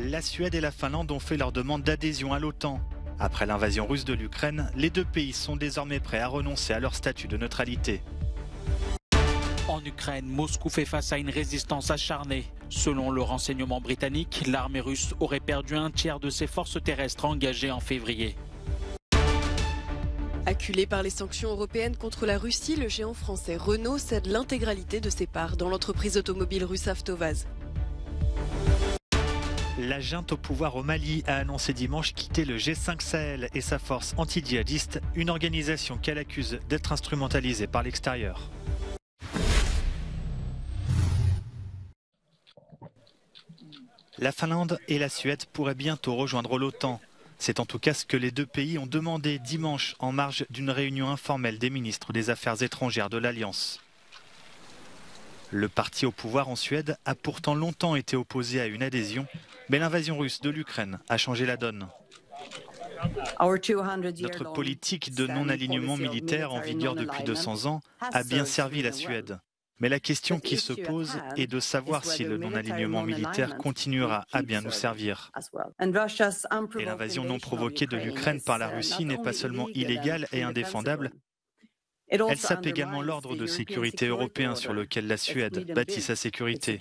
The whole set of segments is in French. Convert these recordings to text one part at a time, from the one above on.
La Suède et la Finlande ont fait leur demande d'adhésion à l'OTAN. Après l'invasion russe de l'Ukraine, les deux pays sont désormais prêts à renoncer à leur statut de neutralité. En Ukraine, Moscou fait face à une résistance acharnée. Selon le renseignement britannique, l'armée russe aurait perdu un tiers de ses forces terrestres engagées en février. Acculé par les sanctions européennes contre la Russie, le géant français Renault cède l'intégralité de ses parts dans l'entreprise automobile russe Avtovaz. La junte au pouvoir au Mali a annoncé dimanche quitter le G5 Sahel et sa force anti-djihadiste, une organisation qu'elle accuse d'être instrumentalisée par l'extérieur. La Finlande et la Suède pourraient bientôt rejoindre l'OTAN. C'est en tout cas ce que les deux pays ont demandé dimanche en marge d'une réunion informelle des ministres des Affaires étrangères de l'Alliance. Le parti au pouvoir en Suède a pourtant longtemps été opposé à une adhésion, mais l'invasion russe de l'Ukraine a changé la donne. Notre politique de non-alignement militaire en vigueur depuis 200 ans a bien servi la Suède. Mais la question qui se pose est de savoir si le non-alignement militaire continuera à bien nous servir. Et l'invasion non provoquée de l'Ukraine par la Russie n'est pas seulement illégale et indéfendable, elle sape également l'ordre de sécurité européen sur lequel la Suède bâtit sa sécurité.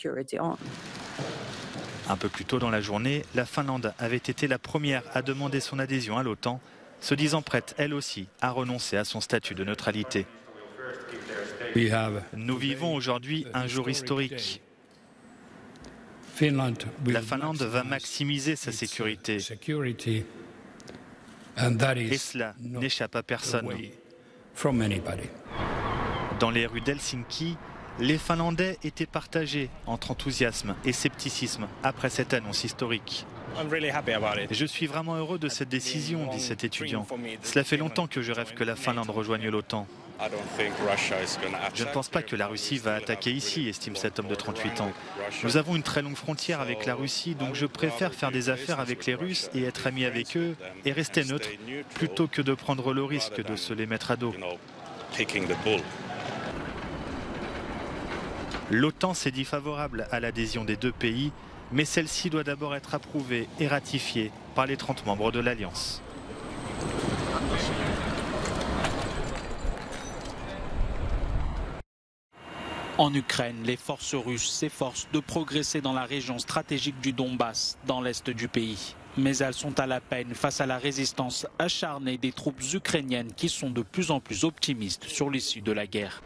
Un peu plus tôt dans la journée, la Finlande avait été la première à demander son adhésion à l'OTAN, se disant prête, elle aussi, à renoncer à son statut de neutralité. Nous vivons aujourd'hui un jour historique. La Finlande va maximiser sa sécurité. Et cela n'échappe à personne. Dans les rues d'Helsinki, les Finlandais étaient partagés entre enthousiasme et scepticisme après cette annonce historique. Je suis vraiment heureux de cette décision, dit cet étudiant. Cela fait longtemps que je rêve que la Finlande rejoigne l'OTAN. Je ne pense pas que la Russie va attaquer ici, estime cet homme de 38 ans. Nous avons une très longue frontière avec la Russie, donc je préfère faire des affaires avec les Russes et être ami avec eux et rester neutre, plutôt que de prendre le risque de se les mettre à dos. L'OTAN s'est dit favorable à l'adhésion des deux pays, mais celle-ci doit d'abord être approuvée et ratifiée par les 30 membres de l'Alliance. En Ukraine, les forces russes s'efforcent de progresser dans la région stratégique du Donbass, dans l'est du pays. Mais elles sont à la peine face à la résistance acharnée des troupes ukrainiennes qui sont de plus en plus optimistes sur l'issue de la guerre.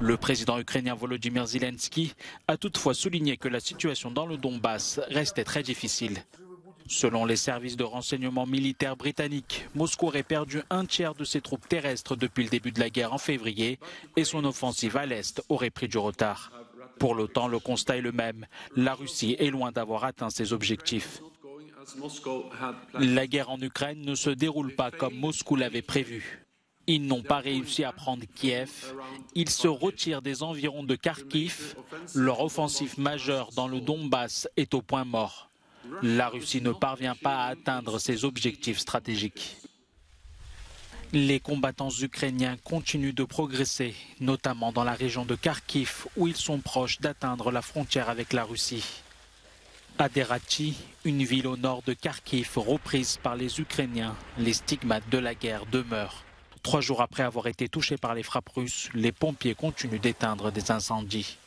Le président ukrainien Volodymyr Zelensky a toutefois souligné que la situation dans le Donbass restait très difficile. Selon les services de renseignement militaire britanniques, Moscou aurait perdu un tiers de ses troupes terrestres depuis le début de la guerre en février et son offensive à l'Est aurait pris du retard. Pour l'OTAN, le constat est le même. La Russie est loin d'avoir atteint ses objectifs. La guerre en Ukraine ne se déroule pas comme Moscou l'avait prévu. Ils n'ont pas réussi à prendre Kiev. Ils se retirent des environs de Kharkiv. Leur offensive majeure dans le Donbass est au point mort. La Russie ne parvient pas à atteindre ses objectifs stratégiques. Les combattants ukrainiens continuent de progresser, notamment dans la région de Kharkiv, où ils sont proches d'atteindre la frontière avec la Russie. À Derati, une ville au nord de Kharkiv reprise par les Ukrainiens, les stigmates de la guerre demeurent. 3 jours après avoir été touchés par les frappes russes, les pompiers continuent d'éteindre des incendies.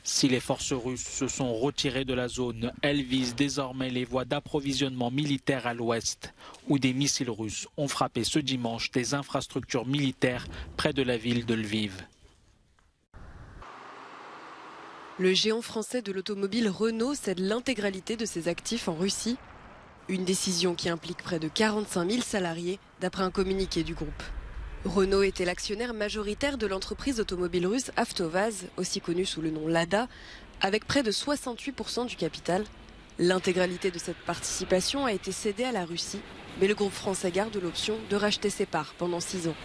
Si les forces russes se sont retirées de la zone, elles visent désormais les voies d'approvisionnement militaire à l'ouest, où des missiles russes ont frappé ce dimanche des infrastructures militaires près de la ville de Lviv. Le géant français de l'automobile Renault cède l'intégralité de ses actifs en Russie. Une décision qui implique près de 45 000 salariés, d'après un communiqué du groupe. Renault était l'actionnaire majoritaire de l'entreprise automobile russe Avtovaz, aussi connue sous le nom Lada, avec près de 68% du capital. L'intégralité de cette participation a été cédée à la Russie, mais le groupe français garde l'option de racheter ses parts pendant 6 ans.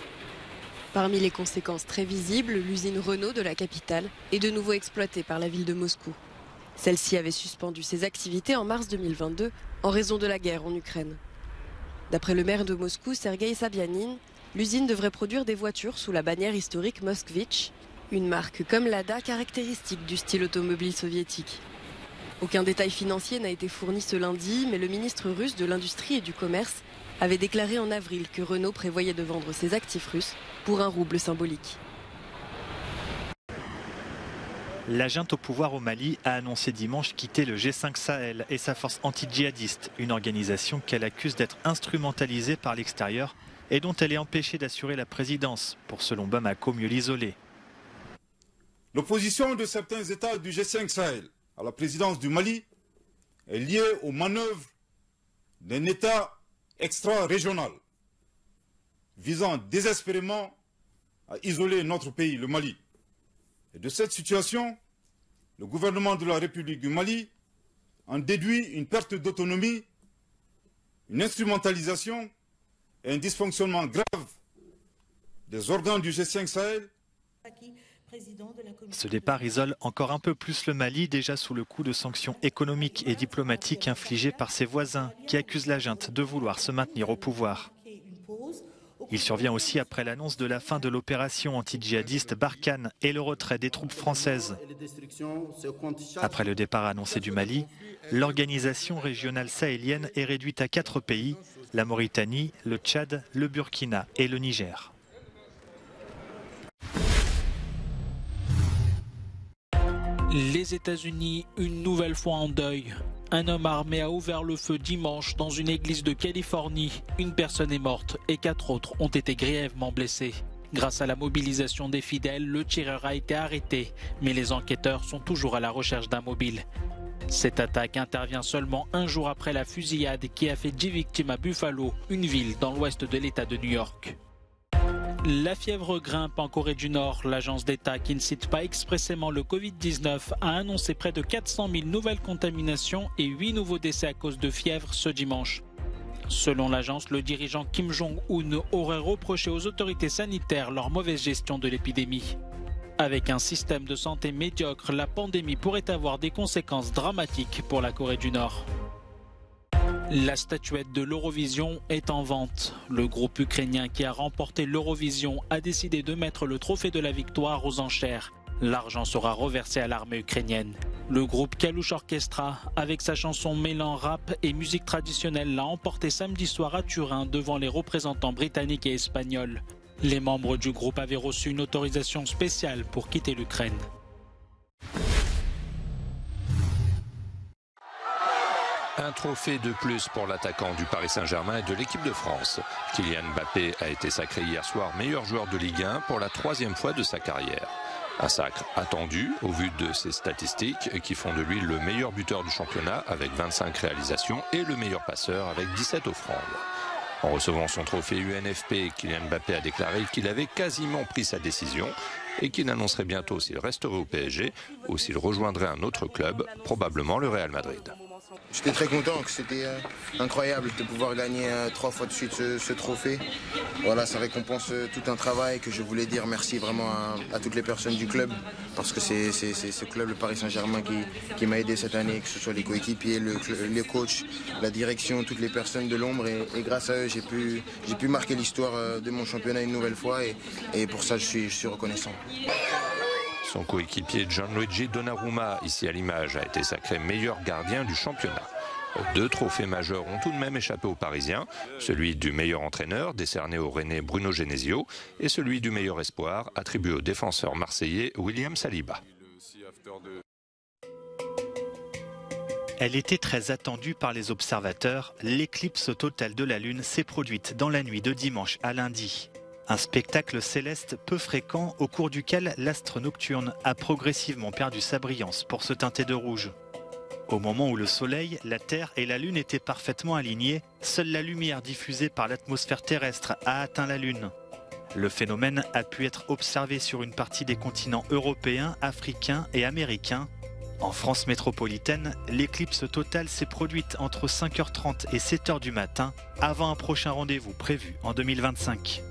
Parmi les conséquences très visibles, l'usine Renault de la capitale est de nouveau exploitée par la ville de Moscou. Celle-ci avait suspendu ses activités en mars 2022 en raison de la guerre en Ukraine. D'après le maire de Moscou, Sergueï Sobyanin, l'usine devrait produire des voitures sous la bannière historique Moskvitch, une marque comme Lada caractéristique du style automobile soviétique. Aucun détail financier n'a été fourni ce lundi, mais le ministre russe de l'Industrie et du Commerce avait déclaré en avril que Renault prévoyait de vendre ses actifs russes pour un rouble symbolique. La junte au pouvoir au Mali a annoncé dimanche quitter le G5 Sahel et sa force anti-djihadiste, une organisation qu'elle accuse d'être instrumentalisée par l'extérieur et dont elle est empêchée d'assurer la présidence, pour selon Bamako mieux l'isoler. L'opposition de certains États du G5 Sahel à la présidence du Mali est liée aux manœuvres d'un État extra-régional visant désespérément à isoler notre pays, le Mali. Et de cette situation, le gouvernement de la République du Mali en déduit une perte d'autonomie, une instrumentalisation et un dysfonctionnement grave des organes du G5 Sahel. Ce départ isole encore un peu plus le Mali, déjà sous le coup de sanctions économiques et diplomatiques infligées par ses voisins, qui accusent la junte de vouloir se maintenir au pouvoir. Il survient aussi après l'annonce de la fin de l'opération anti-djihadiste Barkhane et le retrait des troupes françaises. Après le départ annoncé du Mali, l'organisation régionale sahélienne est réduite à 4 pays, la Mauritanie, le Tchad, le Burkina et le Niger. Les États-Unis, une nouvelle fois en deuil. Un homme armé a ouvert le feu dimanche dans une église de Californie. Une personne est morte et 4 autres ont été grièvement blessés. Grâce à la mobilisation des fidèles, le tireur a été arrêté, mais les enquêteurs sont toujours à la recherche d'un mobile. Cette attaque intervient seulement un jour après la fusillade qui a fait 10 victimes à Buffalo, une ville dans l'ouest de l'État de New York. La fièvre grimpe en Corée du Nord. L'agence d'État qui ne cite pas expressément le Covid-19 a annoncé près de 400 000 nouvelles contaminations et 8 nouveaux décès à cause de fièvre ce dimanche. Selon l'agence, le dirigeant Kim Jong-un aurait reproché aux autorités sanitaires leur mauvaise gestion de l'épidémie. Avec un système de santé médiocre, la pandémie pourrait avoir des conséquences dramatiques pour la Corée du Nord. La statuette de l'Eurovision est en vente. Le groupe ukrainien qui a remporté l'Eurovision a décidé de mettre le trophée de la victoire aux enchères. L'argent sera reversé à l'armée ukrainienne. Le groupe Kalush Orchestra, avec sa chanson mêlant rap et musique traditionnelle, l'a emporté samedi soir à Turin devant les représentants britanniques et espagnols. Les membres du groupe avaient reçu une autorisation spéciale pour quitter l'Ukraine. Un trophée de plus pour l'attaquant du Paris Saint-Germain et de l'équipe de France. Kylian Mbappé a été sacré hier soir meilleur joueur de Ligue 1 pour la 3e fois de sa carrière. Un sacre attendu au vu de ses statistiques qui font de lui le meilleur buteur du championnat avec 25 réalisations et le meilleur passeur avec 17 offrandes. En recevant son trophée UNFP, Kylian Mbappé a déclaré qu'il avait quasiment pris sa décision et qu'il annoncerait bientôt s'il resterait au PSG ou s'il rejoindrait un autre club, probablement le Real Madrid. J'étais très content, que c'était incroyable de pouvoir gagner 3 fois de suite ce trophée. Voilà, ça récompense tout un travail que je voulais dire merci vraiment à toutes les personnes du club parce que c'est ce club, le Paris Saint-Germain, qui m'a aidé cette année, que ce soit les coéquipiers, les coachs, la direction, toutes les personnes de l'ombre et grâce à eux j'ai pu marquer l'histoire de mon championnat une nouvelle fois et pour ça je suis reconnaissant. Son coéquipier Gianluigi Donnarumma, ici à l'image, a été sacré meilleur gardien du championnat. 2 trophées majeurs ont tout de même échappé aux Parisiens, celui du meilleur entraîneur, décerné au Rennais Bruno Genesio, et celui du meilleur espoir, attribué au défenseur marseillais William Saliba. Elle était très attendue par les observateurs. L'éclipse totale de la Lune s'est produite dans la nuit de dimanche à lundi. Un spectacle céleste peu fréquent au cours duquel l'astre nocturne a progressivement perdu sa brillance pour se teinter de rouge. Au moment où le Soleil, la Terre et la Lune étaient parfaitement alignés, seule la lumière diffusée par l'atmosphère terrestre a atteint la Lune. Le phénomène a pu être observé sur une partie des continents européens, africains et américains. En France métropolitaine, l'éclipse totale s'est produite entre 5h30 et 7h du matin, avant un prochain rendez-vous prévu en 2025.